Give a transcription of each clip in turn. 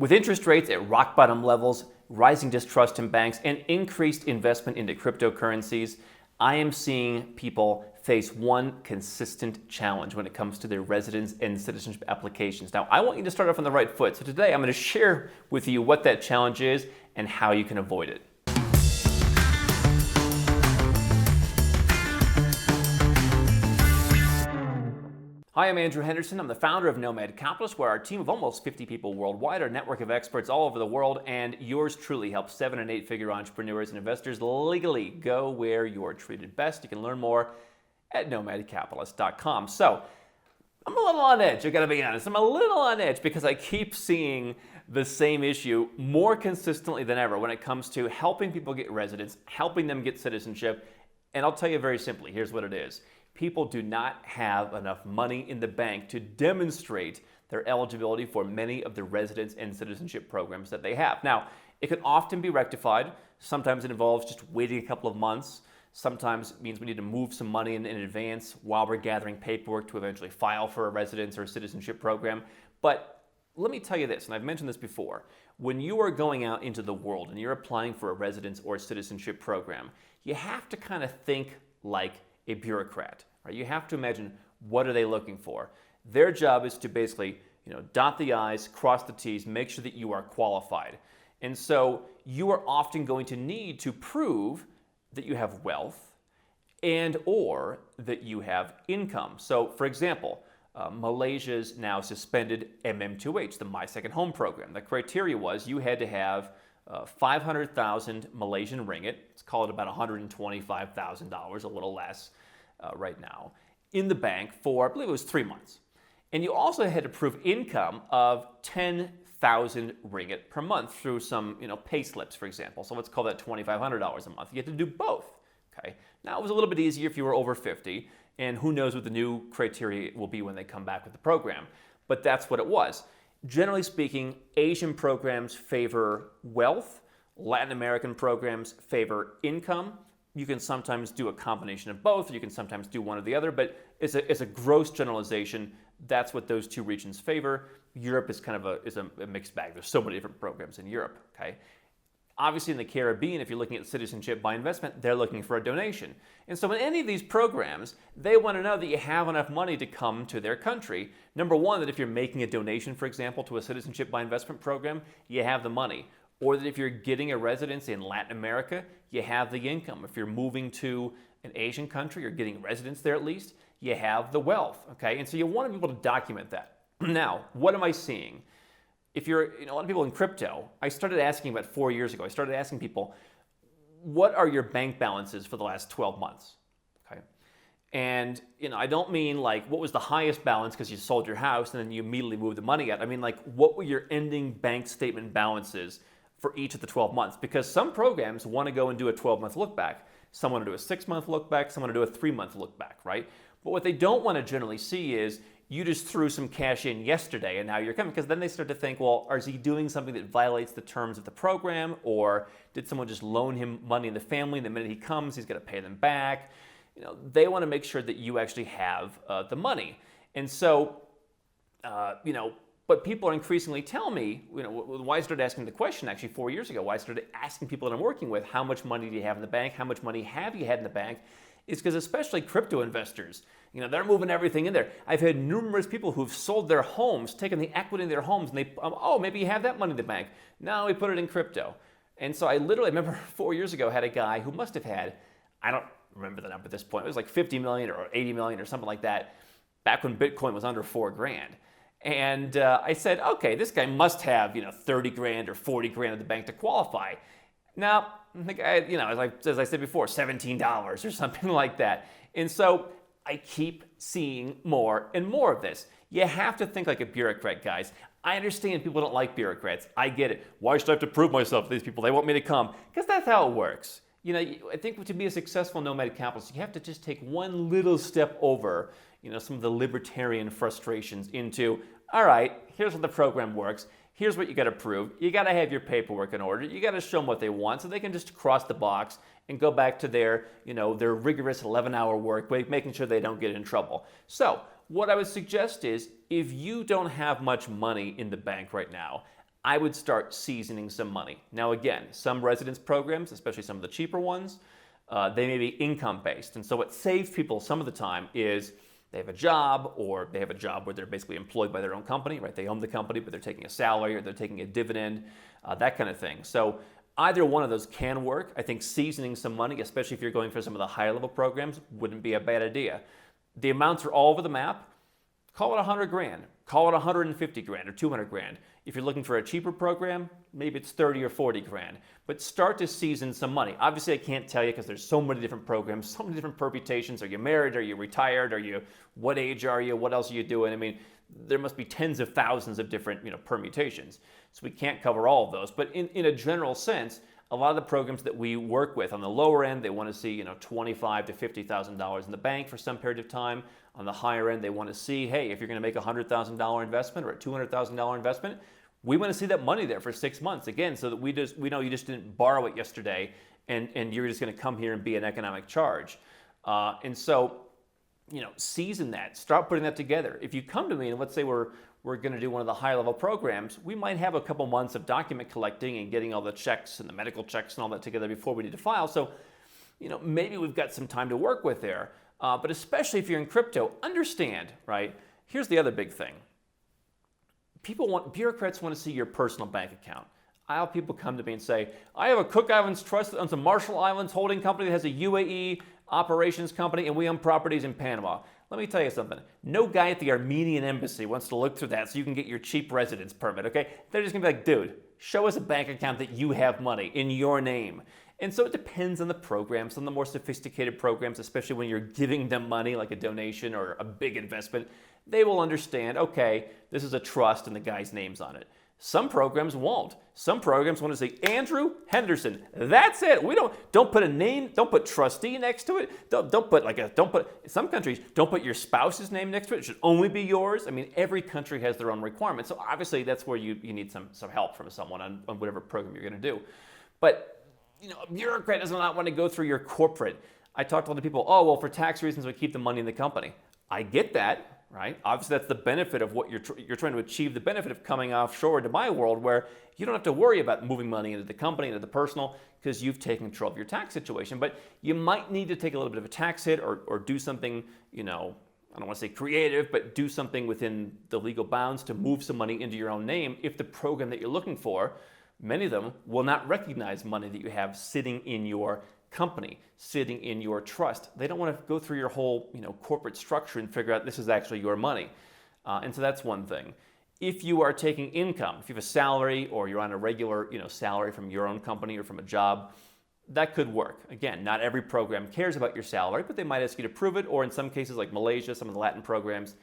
With interest rates at rock bottom levels, rising distrust in banks, and increased investment into cryptocurrencies, I am seeing people face one consistent challenge when it comes to their residence and citizenship applications. Now, I want you to start off on the right foot. So today I'm going to share with you what that challenge is and how you can avoid it. Hi, I'm Andrew Henderson. I'm the founder of Nomad Capitalist, where our team of almost 50 people worldwide, our network of experts all over the world, and yours truly helps 7- and 8-figure entrepreneurs and investors legally go where you're treated best. You can learn more at nomadcapitalist.com. So, I'm a little on edge, I gotta be honest. I'm a little on edge because I keep seeing the same issue more consistently than ever when it comes to helping people get residence, helping them get citizenship. And I'll tell you very simply, here's what it is. People do not have enough money in the bank to demonstrate their eligibility for many of the residence and citizenship programs that they have. Now, it can often be rectified. Sometimes it involves just waiting a couple of months. Sometimes it means we need to move some money in advance while we're gathering paperwork to eventually file for a residence or citizenship program. But let me tell you this, and I've mentioned this before. When you are going out into the world and you're applying for a residence or citizenship program, you have to kind of think like a bureaucrat, right? You have to imagine, what are they looking for? Their job is to basically, dot the I's, cross the T's, make sure that you are qualified. And so you are often going to need to prove that you have wealth and or that you have income. So for example, Malaysia's now suspended MM2H, the My Second Home program. The criteria was you had to have 500,000 Malaysian ringgit, let's call it about $125,000, a little less right now, in the bank for, I believe it was 3 months. And you also had to prove income of 10,000 ringgit per month through some pay slips, for example. So let's call that $2,500 a month. You had to do both. Okay. Now it was a little bit easier if you were over 50, and who knows what the new criteria will be when they come back with the program. But that's what it was. Generally speaking, Asian programs favor wealth, Latin American programs favor income. You can sometimes do a combination of both, or you can sometimes do one or the other, but it's a gross generalization. That's what those two regions favor. Europe is kind of a mixed bag. There's so many different programs in Europe, okay? Obviously in the Caribbean, if you're looking at citizenship by investment, they're looking for a donation. And so in any of these programs, they want to know that you have enough money to come to their country. Number one, that if you're making a donation, for example, to a citizenship by investment program, you have the money. Or that if you're getting a residence in Latin America, you have the income. If you're moving to an Asian country or getting residence there at least, you have the wealth, okay? And so you want to be able to document that. Now, what am I seeing? If you're, a lot of people in crypto, I started asking about 4 years ago, I started asking people, what are your bank balances for the last 12 months? Okay. And, I don't mean like, what was the highest balance because you sold your house and then you immediately moved the money out. I mean like, what were your ending bank statement balances for each of the 12 months? Because some programs want to go and do a 12-month look back. Some want to do a 6-month look back, some want to do a 3-month look back, right? But what they don't want to generally see is you just threw some cash in yesterday and now you're coming, because then they start to think, well, is he doing something that violates the terms of the program, or did someone just loan him money in the family and the minute he comes he's going to pay them back? They want to make sure that you actually have the money. And so, but people are increasingly telling me, why I started asking the question actually 4 years ago, why I started asking people that I'm working with, how much money do you have in the bank? How much money have you had in the bank? Is because especially crypto investors, they're moving everything in there. I've had numerous people who've sold their homes, taken the equity in their homes, and they, maybe you have that money in the bank. No, we put it in crypto. And so I remember 4 years ago, had a guy who must have had, I don't remember the number at this point, it was like 50 million or 80 million or something like that, back when Bitcoin was under $4,000. And I said, okay, this guy must have, 30 grand or 40 grand in the bank to qualify. Now, the guy, as I said before, $17 or something like that. And so I keep seeing more and more of this. You have to think like a bureaucrat, guys. I understand people don't like bureaucrats. I get it. Why should I have to prove myself to these people? They want me to come. Because that's how it works. I think to be a successful nomadic capitalist, you have to just take one little step over, some of the libertarian frustrations into, all right, here's how the program works. Here's what you got to prove. You got to have your paperwork in order. You got to show them what they want so they can just cross the box and go back to their rigorous 11-hour work week, making sure they don't get in trouble. So what I would suggest is, if you don't have much money in the bank right now, I would start seasoning some money. Now again, some residence programs, especially some of the cheaper ones, they may be income-based. And so what saves people some of the time is they have a job, or they have a job where they're basically employed by their own company, right? They own the company, but they're taking a salary or they're taking a dividend, that kind of thing. So either one of those can work. I think seasoning some money, especially if you're going for some of the higher level programs, wouldn't be a bad idea. The amounts are all over the map. Call it 100 grand, call it 150 grand or 200 grand. If you're looking for a cheaper program, maybe it's 30 or 40 grand. But start to season some money. Obviously, I can't tell you because there's so many different programs, so many different permutations. Are you married? Are you retired? What age are you? What else are you doing? I mean, there must be tens of thousands of different permutations. So we can't cover all of those. But in a general sense, a lot of the programs that we work with on the lower end, they want to see $25,000 to $50,000 in the bank for some period of time. On the higher end, they want to see, hey, if you're going to make a $100,000 investment or a $200,000 investment, we want to see that money there for 6 months again, so that we know you just didn't borrow it yesterday, and you're just going to come here and be an economic charge. And so, season that. Start putting that together. If you come to me and let's say we're going to do one of the high level programs, we might have a couple months of document collecting and getting all the checks and the medical checks and all that together before we need to file. So, maybe we've got some time to work with there. But especially if you're in crypto, understand, right? Here's the other big thing. Bureaucrats want to see your personal bank account. I have people come to me and say, I have a Cook Islands Trust that owns a Marshall Islands holding company that has a UAE operations company, and we own properties in Panama. Let me tell you something. No guy at the Armenian embassy wants to look through that so you can get your cheap residence permit, okay? They're just going to be like, dude, show us a bank account that you have money in your name. And so it depends on the program. Some of the more sophisticated programs, especially when you're giving them money like a donation or a big investment, they will understand, okay, this is a trust and the guy's name's on it. Some programs won't. Some programs want to say Andrew Henderson. That's it. We don't put a name, don't put trustee next to it. Don't put some countries don't put your spouse's name next to it. It should only be yours. I mean, every country has their own requirements. So obviously that's where you need some help from someone on whatever program you're going to do. But a bureaucrat does not want to go through your corporate. I talk to a lot of people, oh, well, for tax reasons, we keep the money in the company. I get that, right? Obviously, that's the benefit of what you're trying to achieve, the benefit of coming offshore into my world where you don't have to worry about moving money into the company, into the personal, because you've taken control of your tax situation. But you might need to take a little bit of a tax hit or do something, I don't want to say creative, but do something within the legal bounds to move some money into your own name if the program that you're looking for, many of them will not recognize money that you have sitting in your company, sitting in your trust. They don't want to go through your whole corporate structure and figure out this is actually your money. And so that's one thing. If you are taking income, if you have a salary or you're on a regular salary from your own company or from a job, that could work. Again, not every program cares about your salary, but they might ask you to prove it. Or in some cases like Malaysia, some of the Latin programs,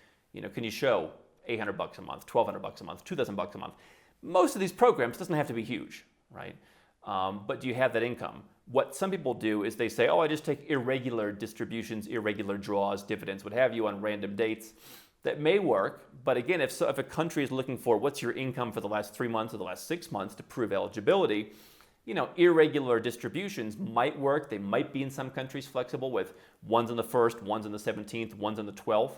can you show $800 a month, $1,200 a month, $2,000 a month? Most of these programs doesn't have to be huge, right? But do you have that income? What some people do is they say, oh, I just take irregular distributions, irregular draws, dividends, what have you, on random dates. That may work, but again, if a country is looking for what's your income for the last 3 months or the last 6 months to prove eligibility, irregular distributions might work. They might be in some countries flexible with one's on the 1st, one's on the 17th, one's on the 12th.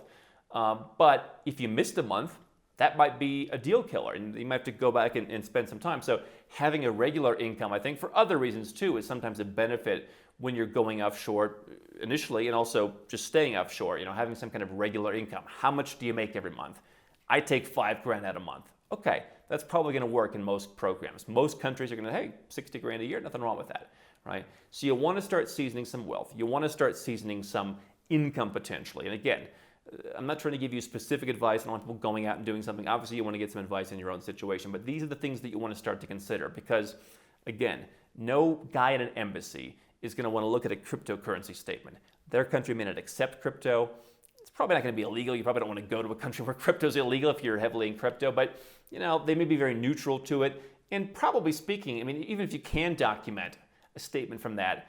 But if you missed a month, that might be a deal killer, and you might have to go back and spend some time. So having a regular income, I think, for other reasons too, is sometimes a benefit when you're going offshore initially, and also just staying offshore. Having some kind of regular income. How much do you make every month? I take $5,000 out a month. Okay, that's probably going to work in most programs. Most countries are going to, hey, $60,000 a year, nothing wrong with that, right? So you want to start seasoning some wealth. You want to start seasoning some income potentially. And again, I'm not trying to give you specific advice. I don't want people going out and doing something. Obviously, you want to get some advice in your own situation. But these are the things that you want to start to consider because, again, no guy at an embassy is going to want to look at a cryptocurrency statement. Their country may not accept crypto. It's probably not going to be illegal. You probably don't want to go to a country where crypto is illegal if you're heavily in crypto. But, they may be very neutral to it. And probably speaking, even if you can document a statement from that,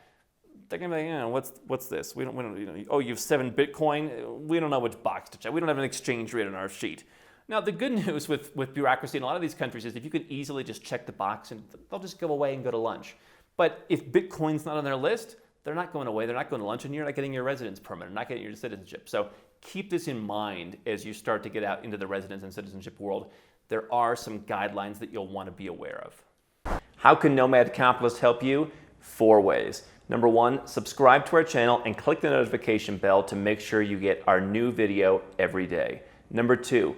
they're going to be like, what's this? We don't, oh, you have 7 Bitcoin? We don't know which box to check. We don't have an exchange rate on our sheet. Now, the good news with bureaucracy in a lot of these countries is if you could easily just check the box and they'll just go away and go to lunch. But if Bitcoin's not on their list, they're not going away. They're not going to lunch and you're not getting your residence permit. You're not getting your citizenship. So keep this in mind as you start to get out into the residence and citizenship world. there are some guidelines that you'll want to be aware of. How can Nomad Capitalist help you? 4 ways. Number 1, subscribe to our channel and click the notification bell to make sure you get our new video every day. Number 2,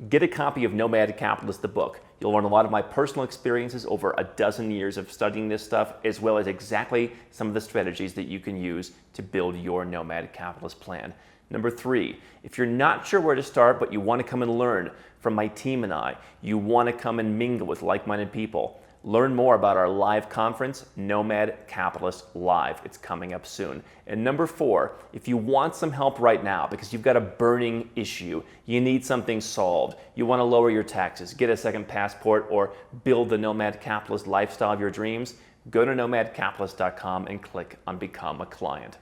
get a copy of Nomad Capitalist, the book. You'll learn a lot of my personal experiences over a dozen years of studying this stuff, as well as exactly some of the strategies that you can use to build your Nomad Capitalist plan. Number 3, if you're not sure where to start, but you want to come and learn from my team and I, you want to come and mingle with like-minded people, learn more about our live conference, Nomad Capitalist Live. It's coming up soon. And number 4, if you want some help right now because you've got a burning issue, you need something solved, you want to lower your taxes, get a second passport, or build the Nomad Capitalist lifestyle of your dreams, go to nomadcapitalist.com and click on Become a Client.